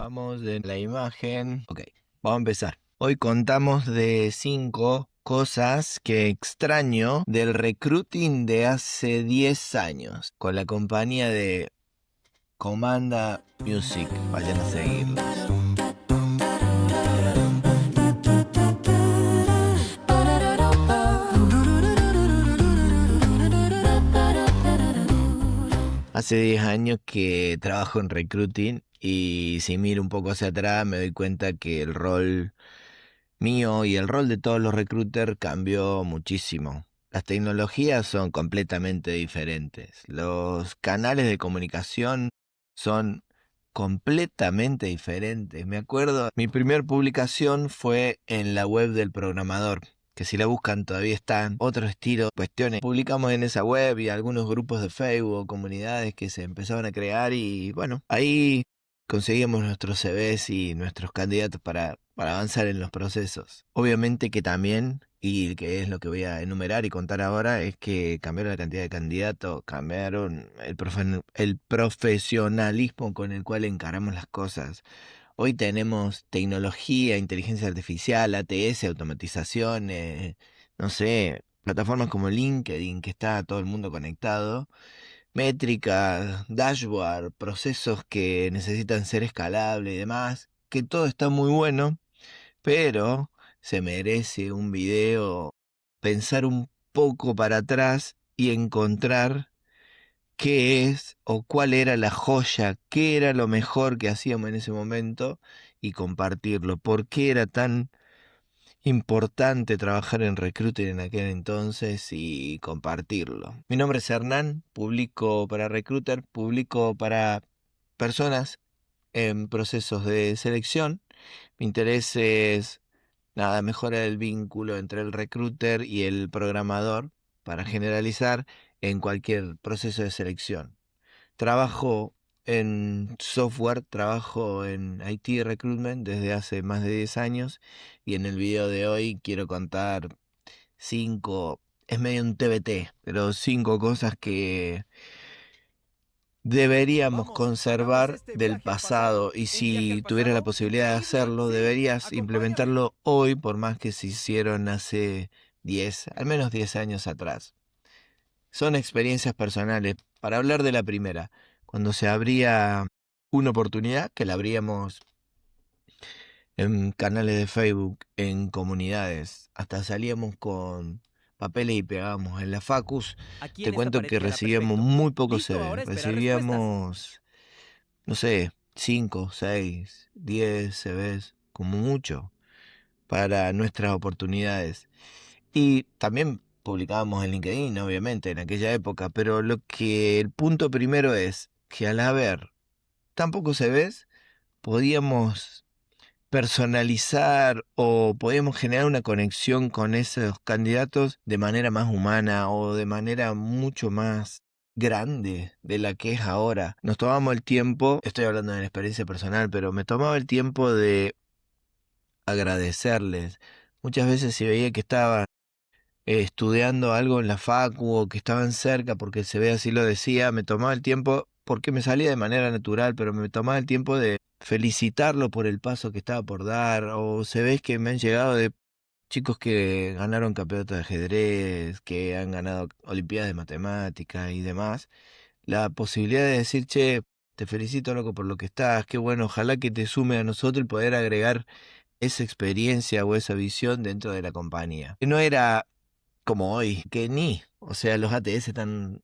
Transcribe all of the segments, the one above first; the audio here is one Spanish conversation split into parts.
Vamos en la imagen. Ok, vamos a empezar. Hoy contamos de 5 cosas que extraño del recruiting de hace 10 años. Con la compañía de Comanda Music. Vayan a seguirlos. Hace 10 años que trabajo en recruiting y si miro un poco hacia atrás me doy cuenta que el rol mío y el rol de todos los recruiters cambió muchísimo. Las tecnologías son completamente diferentes. Los canales de comunicación son completamente diferentes. Me acuerdo, mi primer publicación fue en la web del programador, que si la buscan todavía están, otro estilo, cuestiones. Publicamos en esa web y algunos grupos de Facebook, comunidades que se empezaban a crear y bueno, ahí conseguimos nuestros CVs y nuestros candidatos para avanzar en los procesos. Obviamente que también, y que es lo que voy a enumerar y contar ahora, es que cambiaron la cantidad de candidatos, cambiaron el profesionalismo con el cual encaramos las cosas. Hoy tenemos tecnología, inteligencia artificial, ATS, automatización, no sé, plataformas como LinkedIn, que está todo el mundo conectado, métricas, dashboard, procesos que necesitan ser escalables y demás, que todo está muy bueno, pero se merece un video pensar un poco para atrás y encontrar qué es o cuál era la joya, qué era lo mejor que hacíamos en ese momento y compartirlo. ¿Por qué era tan importante trabajar en recruiting en aquel entonces y compartirlo? Mi nombre es Hernán, publico para Recruiter, publico para personas en procesos de selección. Mi interés es, nada, mejorar el vínculo entre el recruiter y el programador para generalizar en cualquier proceso de selección. Trabajo en software, trabajo en IT Recruitment desde hace más de 10 años y en el video de hoy quiero contar 5, es medio un TBT, pero 5 cosas que deberíamos conservar del pasado y si tuvieras la posibilidad de hacerlo, deberías implementarlo hoy por más que se hicieron hace 10, al menos 10 años atrás. Son experiencias personales. Para hablar de la primera, cuando se abría una oportunidad, que la abríamos en canales de Facebook, en comunidades, hasta salíamos con papeles y pegábamos en la Facus, Aquí te en esta cuento pared que queda recibíamos perfecto. muy pocos Listo, CVs, ahora esperar respuestas. recibíamos, no sé, 5, 6, 10 CVs, como mucho, para nuestras oportunidades. Y también publicábamos en LinkedIn, obviamente, en aquella época, pero el punto primero es que al haber tan pocos CVs, podíamos personalizar o podíamos generar una conexión con esos candidatos de manera más humana o de manera mucho más grande de la que es ahora. Nos tomamos el tiempo, estoy hablando de la experiencia personal, pero me tomaba el tiempo de agradecerles. Muchas veces si veía que estaban estudiando algo en la facu o que estaban cerca porque se ve así lo decía, me tomaba el tiempo, porque me salía de manera natural, pero me tomaba el tiempo de felicitarlo por el paso que estaba por dar, o se ve que me han llegado de chicos que ganaron campeonatos de ajedrez, que han ganado olimpiadas de matemáticas y demás, la posibilidad de decir, che, te felicito loco por lo que estás, qué bueno, ojalá que te sume a nosotros y poder agregar esa experiencia o esa visión dentro de la compañía. Que no era como hoy, que ni, o sea, los ATS están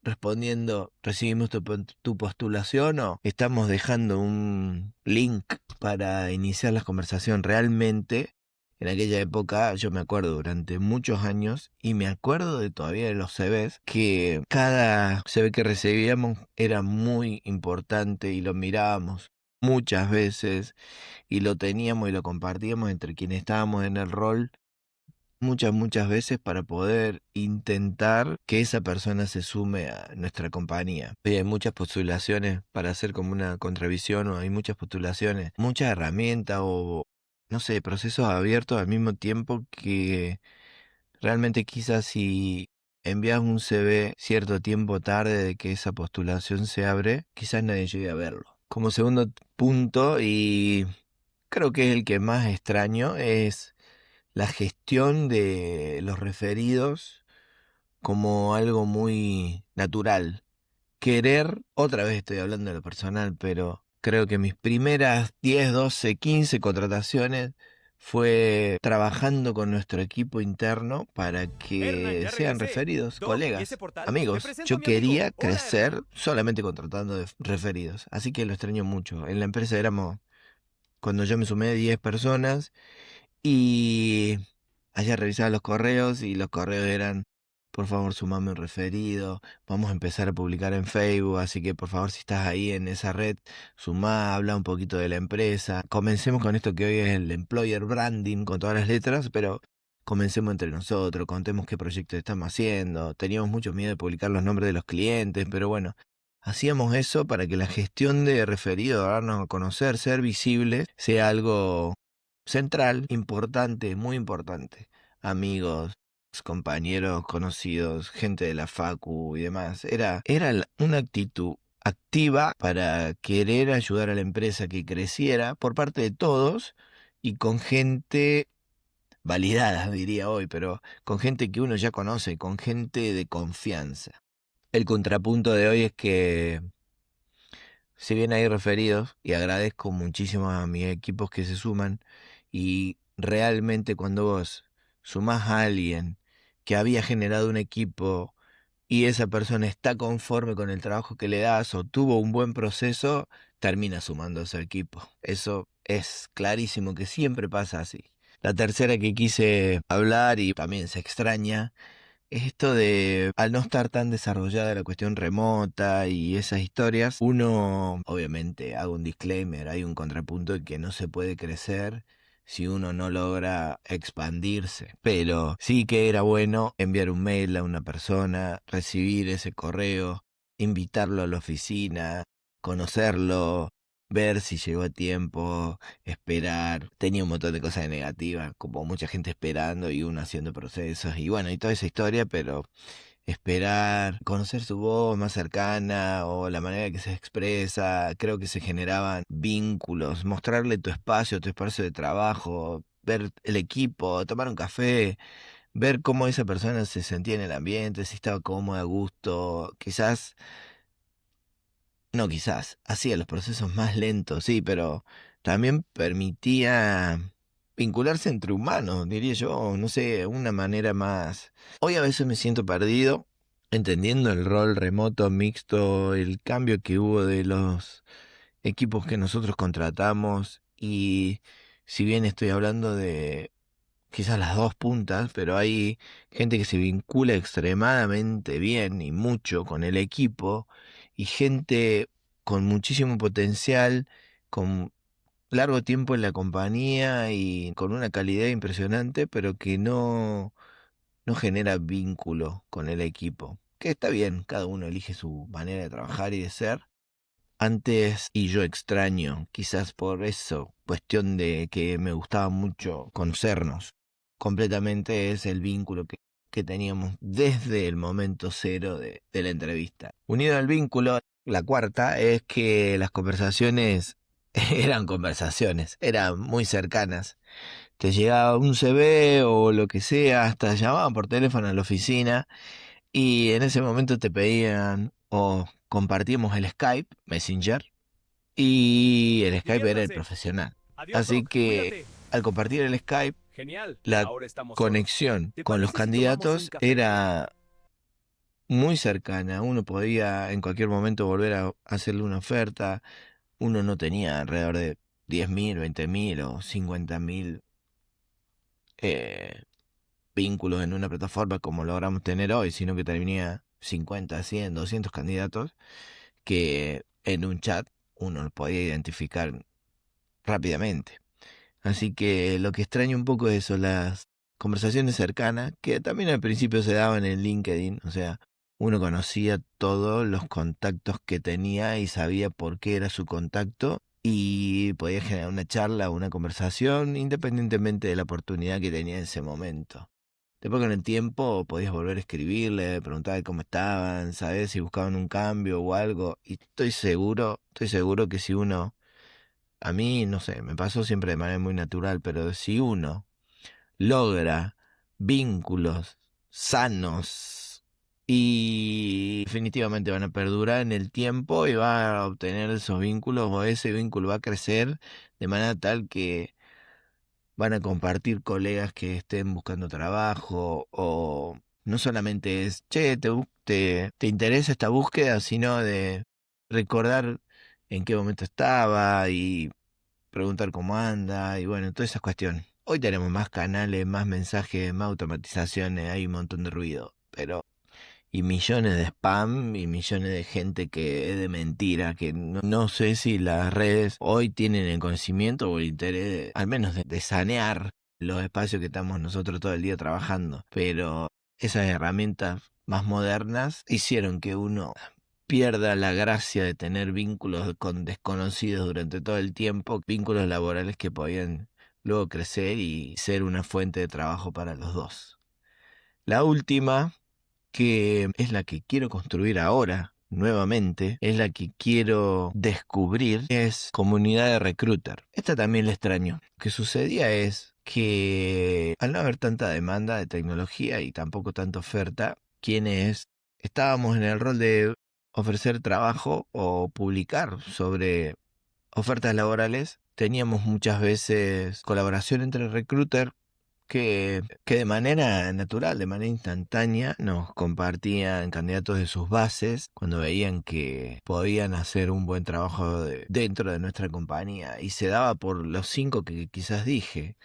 respondiendo, recibimos tu postulación o estamos dejando un link para iniciar la conversación. Realmente, en aquella época, yo me acuerdo durante muchos años y me acuerdo de todavía de los CVs, que cada CV que recibíamos era muy importante y lo mirábamos muchas veces y lo teníamos y lo compartíamos entre quienes estábamos en el rol muchas veces para poder intentar que esa persona se sume a nuestra compañía. Hoy hay muchas postulaciones para hacer como una contravisión o hay muchas postulaciones, muchas herramientas o, no sé, procesos abiertos al mismo tiempo que realmente quizás si envías un CV cierto tiempo tarde de que esa postulación se abre, quizás nadie llegue a verlo. Como segundo punto, y creo que es el que más extraño, es la gestión de los referidos como algo muy natural. Querer, otra vez estoy hablando de lo personal, pero creo que mis primeras 10, 12, 15 contrataciones fue trabajando con nuestro equipo interno para Hernán, que ya sean regresé. referidos, Doc, ¿y ese colegas, portal? Te amigos. presento a Yo mi amigo. quería Hola, crecer Hernán. solamente contratando referidos, así que lo extraño mucho. En la empresa éramos, cuando yo me sumé, 10 personas y allá revisaba los correos y los correos eran, por favor, sumame un referido, vamos a empezar a publicar en Facebook, así que por favor, si estás ahí en esa red, sumá, habla un poquito de la empresa. Comencemos con esto que hoy es el employer branding con todas las letras, pero comencemos entre nosotros, contemos qué proyectos estamos haciendo. Teníamos mucho miedo de publicar los nombres de los clientes, pero bueno. Hacíamos eso para que la gestión de referido, darnos a conocer, ser visible, sea algo central, importante, muy importante. Amigos, compañeros, conocidos, gente de la facu y demás. Era una actitud activa para querer ayudar a la empresa que creciera por parte de todos y con gente validada, diría hoy, pero con gente que uno ya conoce, con gente de confianza. El contrapunto de hoy es que si bien hay referidos, y agradezco muchísimo a mis equipos que se suman, y realmente cuando vos sumás a alguien que había generado un equipo y esa persona está conforme con el trabajo que le das o tuvo un buen proceso, termina sumando a ese equipo. Eso es clarísimo que siempre pasa así. La tercera que quise hablar y también se extraña es esto de, al no estar tan desarrollada la cuestión remota y esas historias, uno, obviamente, hago un disclaimer, hay un contrapunto de que no se puede crecer si uno no logra expandirse. Pero sí que era bueno enviar un mail a una persona, recibir ese correo, invitarlo a la oficina, conocerlo, ver si llegó a tiempo, esperar. Tenía un montón de cosas negativas, como mucha gente esperando y uno haciendo procesos y bueno, y toda esa historia, pero esperar, conocer su voz más cercana o la manera que se expresa, creo que se generaban vínculos, mostrarle tu espacio de trabajo, ver el equipo, tomar un café, ver cómo esa persona se sentía en el ambiente, si estaba cómoda, a gusto, quizás no, quizás, hacía los procesos más lentos, sí, pero también permitía vincularse entre humanos, diría yo, no sé, una manera más. Hoy a veces me siento perdido, entendiendo el rol remoto, mixto, el cambio que hubo de los equipos que nosotros contratamos y si bien estoy hablando de quizás las dos puntas, pero hay gente que se vincula extremadamente bien y mucho con el equipo y gente con muchísimo potencial, con largo tiempo en la compañía y con una calidad impresionante, pero que no genera vínculo con el equipo. Que está bien, cada uno elige su manera de trabajar y de ser. Antes, y yo extraño, quizás por eso, cuestión de que me gustaba mucho conocernos completamente, es el vínculo que teníamos desde el momento cero de la entrevista. Unido al vínculo, la cuarta es que las conversaciones eran conversaciones, eran muy cercanas. Te llegaba un CV o lo que sea, hasta llamaban por teléfono a la oficina y en ese momento te pedían o compartíamos el Skype, Messenger, y el Skype era el Diviértanse. profesional. Adiós, Así Doc. que Cuídate. al compartir el Skype, Genial. la Ahora estamos solos. conexión ¿Te con los parece si tomamos un candidatos café? era muy cercana. Uno podía en cualquier momento volver a hacerle una oferta. Uno no tenía alrededor de 10.000, 20.000 o 50.000 eh, vínculos en una plataforma como logramos tener hoy, sino que tenía 50, 100, 200 candidatos que en un chat uno los podía identificar rápidamente. Así que lo que extraño un poco es eso, las conversaciones cercanas, que también al principio se daban en LinkedIn, o sea, uno conocía todos los contactos que tenía y sabía por qué era su contacto y podía generar una charla o una conversación independientemente de la oportunidad que tenía en ese momento. Después con el tiempo podías volver a escribirle, preguntarle cómo estaban, saber si buscaban un cambio o algo. Y estoy seguro que si uno, a mí, no sé, me pasó siempre de manera muy natural, pero si uno logra vínculos sanos y definitivamente van a perdurar en el tiempo y va a obtener esos vínculos o ese vínculo va a crecer de manera tal que van a compartir colegas que estén buscando trabajo o no solamente es, che, te interesa esta búsqueda, sino de recordar en qué momento estaba y preguntar cómo anda y bueno, todas esas cuestiones. Hoy tenemos más canales, más mensajes, más automatizaciones, hay un montón de ruido, pero y millones de spam y millones de gente que es de mentira, que no sé si las redes hoy tienen el conocimiento o el interés, al menos de sanear los espacios que estamos nosotros todo el día trabajando, pero esas herramientas más modernas hicieron que uno pierda la gracia de tener vínculos con desconocidos durante todo el tiempo, vínculos laborales que podían luego crecer y ser una fuente de trabajo para los dos. La última, que es la que quiero construir ahora, nuevamente, es la que quiero descubrir, es comunidad de recruiter. Esta también la extraño. Lo que sucedía es que al no haber tanta demanda de tecnología y tampoco tanta oferta, quienes estábamos en el rol de ofrecer trabajo o publicar sobre ofertas laborales, teníamos muchas veces colaboración entre recruiter que de manera natural, de manera instantánea, nos compartían candidatos de sus bases cuando veían que podían hacer un buen trabajo dentro de nuestra compañía. Y se daba por los 5 que quizás dije.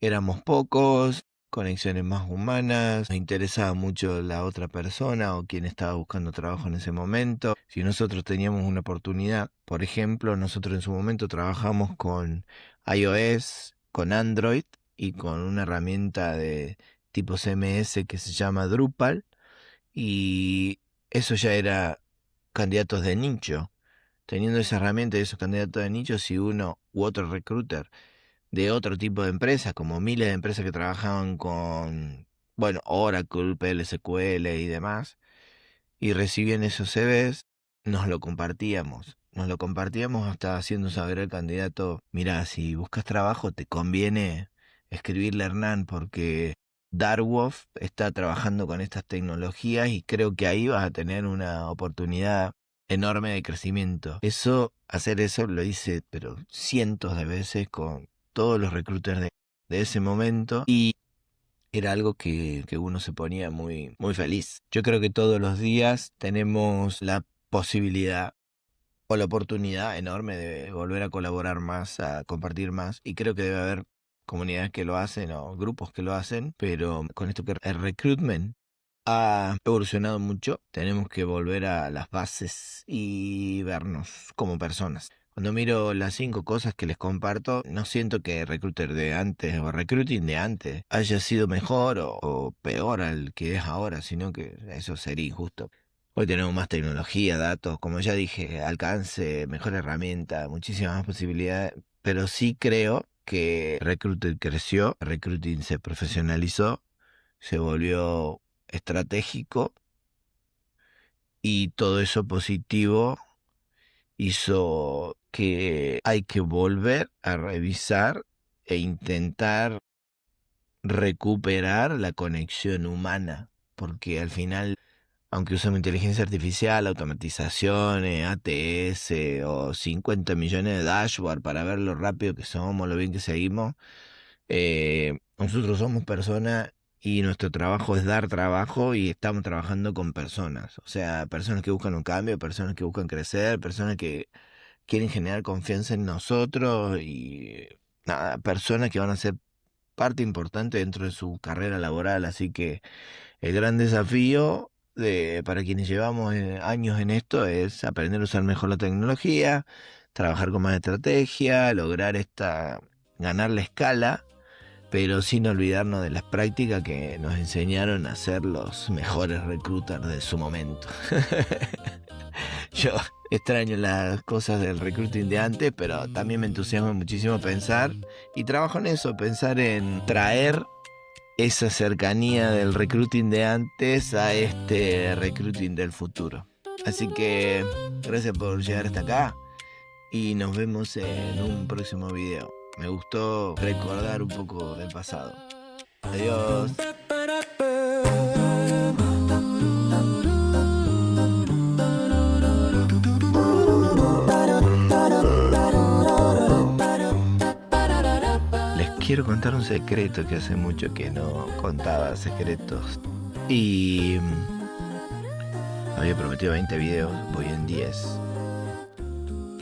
Éramos pocos, conexiones más humanas, nos interesaba mucho la otra persona o quien estaba buscando trabajo en ese momento. Si nosotros teníamos una oportunidad, por ejemplo, nosotros en su momento trabajamos con iOS, con Android y con una herramienta de tipo CMS que se llama Drupal y eso ya era candidatos de nicho. Teniendo esa herramienta y esos candidatos de nicho, si uno u otro recruiter de otro tipo de empresas, como miles de empresas que trabajaban con, bueno, Oracle, PLSQL y demás, y recibían esos CVs, nos lo compartíamos hasta haciendo saber al candidato, mira, si buscas trabajo te conviene escribirle a Hernán porque Darwoff está trabajando con estas tecnologías y creo que ahí vas a tener una oportunidad enorme de crecimiento. Hacer eso lo hice, pero cientos de veces con todos los recruiters de ese momento y era algo que uno se ponía muy, muy feliz. Yo creo que todos los días tenemos la posibilidad o la oportunidad enorme de volver a colaborar más, a compartir más y creo que debe haber comunidades que lo hacen o grupos que lo hacen, pero con esto que el recruitment ha evolucionado mucho, tenemos que volver a las bases y vernos como personas. Cuando miro las 5 cosas que les comparto, no siento que Recruiter de antes o Recruiting de antes haya sido mejor o peor al que es ahora, sino que eso sería injusto. Hoy tenemos más tecnología, datos, como ya dije, alcance, mejor herramienta, muchísimas más posibilidades, pero sí creo que Recruiter creció, Recruiting se profesionalizó, se volvió estratégico y todo eso positivo hizo que hay que volver a revisar e intentar recuperar la conexión humana, porque al final, aunque usamos inteligencia artificial, automatizaciones, ATS o 50 millones de dashboard para ver lo rápido que somos, lo bien que seguimos, nosotros somos personas y nuestro trabajo es dar trabajo y estamos trabajando con personas. O sea, personas que buscan un cambio, personas que buscan crecer, personas que quieren generar confianza en nosotros y nada, personas que van a ser parte importante dentro de su carrera laboral. Así que el gran desafío para quienes llevamos años en esto es aprender a usar mejor la tecnología, trabajar con más estrategia, ganar la escala pero sin olvidarnos de las prácticas que nos enseñaron a ser los mejores recruiters de su momento. Yo extraño las cosas del recruiting de antes, pero también me entusiasma muchísimo pensar y trabajo en eso, pensar en traer esa cercanía del recruiting de antes a este recruiting del futuro. Así que gracias por llegar hasta acá y nos vemos en un próximo video. Me gustó recordar un poco del pasado. Adiós. Les quiero contar un secreto que hace mucho que no contaba secretos. Y había prometido 20 videos, voy en 10.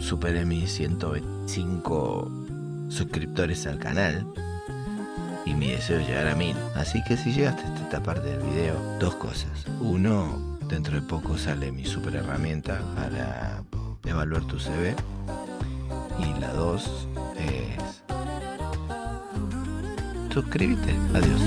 Superé mis 125 suscriptores al canal y mi deseo es llegar a 1000. Así que si llegaste hasta esta parte del video, dos cosas. Uno, dentro de poco sale mi super herramienta para evaluar tu CV. Y la dos es suscríbete. Adiós.